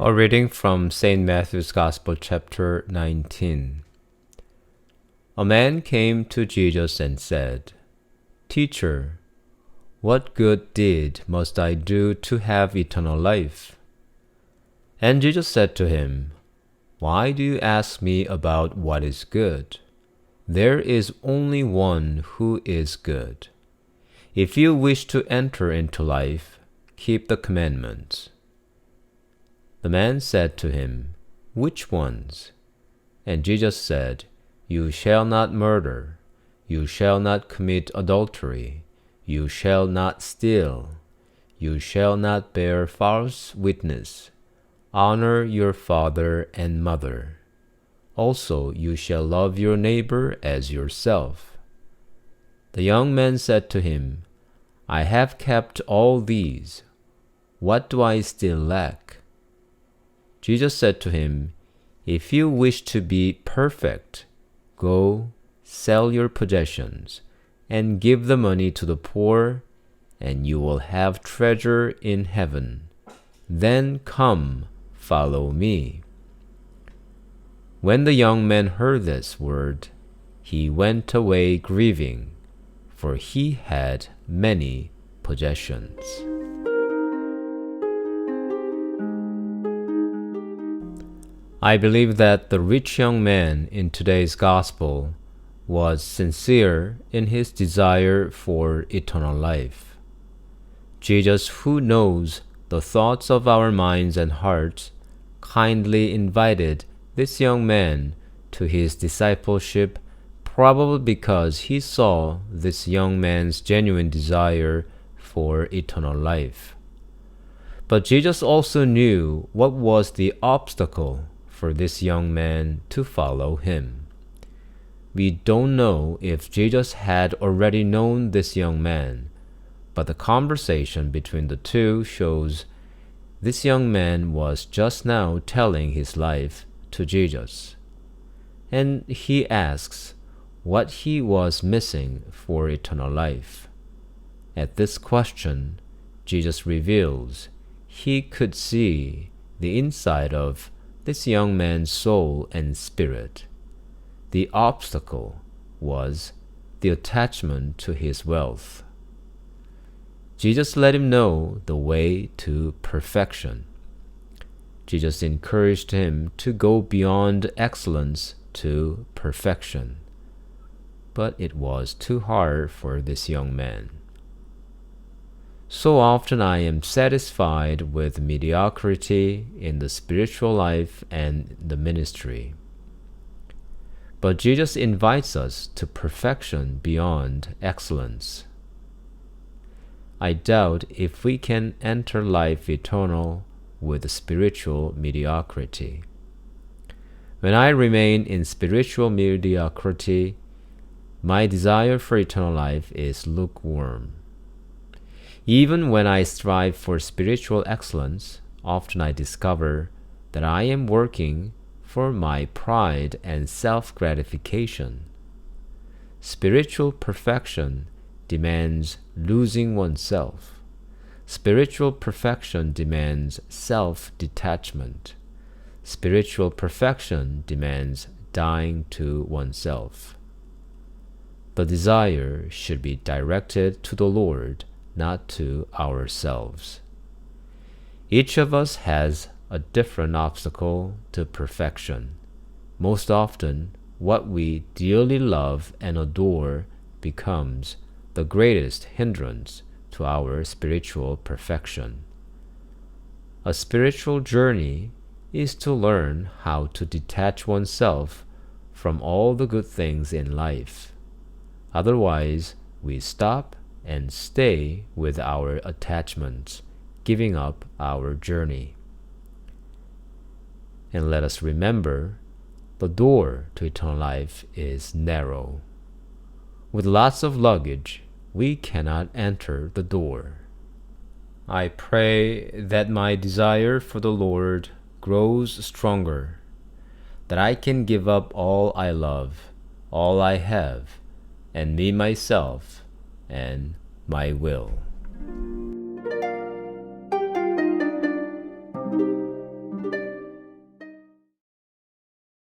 A reading from St. Matthew's Gospel, chapter 19. A man came to Jesus and said, "Teacher, what good deed must I do to have eternal life?" And Jesus said to him, "Why do you ask me about what is good? There is only one who is good. If you wish to enter into life, keep the commandments." The man said to him, "Which ones?" And Jesus said, "You shall not murder. You shall not commit adultery. You shall not steal. You shall not bear false witness. Honor your father and mother. Also, you shall love your neighbor as yourself." The young man said to him, "I have kept all these. What do I still lack?" Jesus said to him, "If you wish to be perfect, go, sell your possessions, and give the money to the poor, and you will have treasure in heaven. Then come, follow me." When the young man heard this word, he went away grieving, for he had many possessions. I believe that the rich young man in today's gospel was sincere in his desire for eternal life. Jesus, who knows the thoughts of our minds and hearts, kindly invited this young man to his discipleship, probably because he saw this young man's genuine desire for eternal life. But Jesus also knew what was the obstacle for this young man to follow him. We don't know if Jesus had already known this young man, but the conversation between the two shows this young man was just now telling his life to Jesus. And he asks what he was missing for eternal life. At this question, Jesus reveals he could see the inside of this young man's soul and spirit. The obstacle was the attachment to his wealth. Jesus let him know the way to perfection. Jesus encouraged him to go beyond excellence to perfection. But it was too hard for this young man. So often I am satisfied with mediocrity in the spiritual life and the ministry. But Jesus invites us to perfection beyond excellence. I doubt if we can enter life eternal with spiritual mediocrity. When I remain in spiritual mediocrity, my desire for eternal life is lukewarm. Even when I strive for spiritual excellence, often I discover that I am working for my pride and self-gratification. Spiritual perfection demands losing oneself. Spiritual perfection demands self-detachment. Spiritual perfection demands dying to oneself. The desire should be directed to the Lord, not to ourselves. Each of us has a different obstacle to perfection. Most often, what we dearly love and adore becomes the greatest hindrance to our spiritual perfection. A spiritual journey is to learn how to detach oneself from all the good things in life. Otherwise, we stop and stay with our attachments, giving up our journey. And let us remember, the door to eternal life is narrow. With lots of luggage, we cannot enter the door. I pray that my desire for the Lord grows stronger, that I can give up all I love, all I have, and me myself, and my will.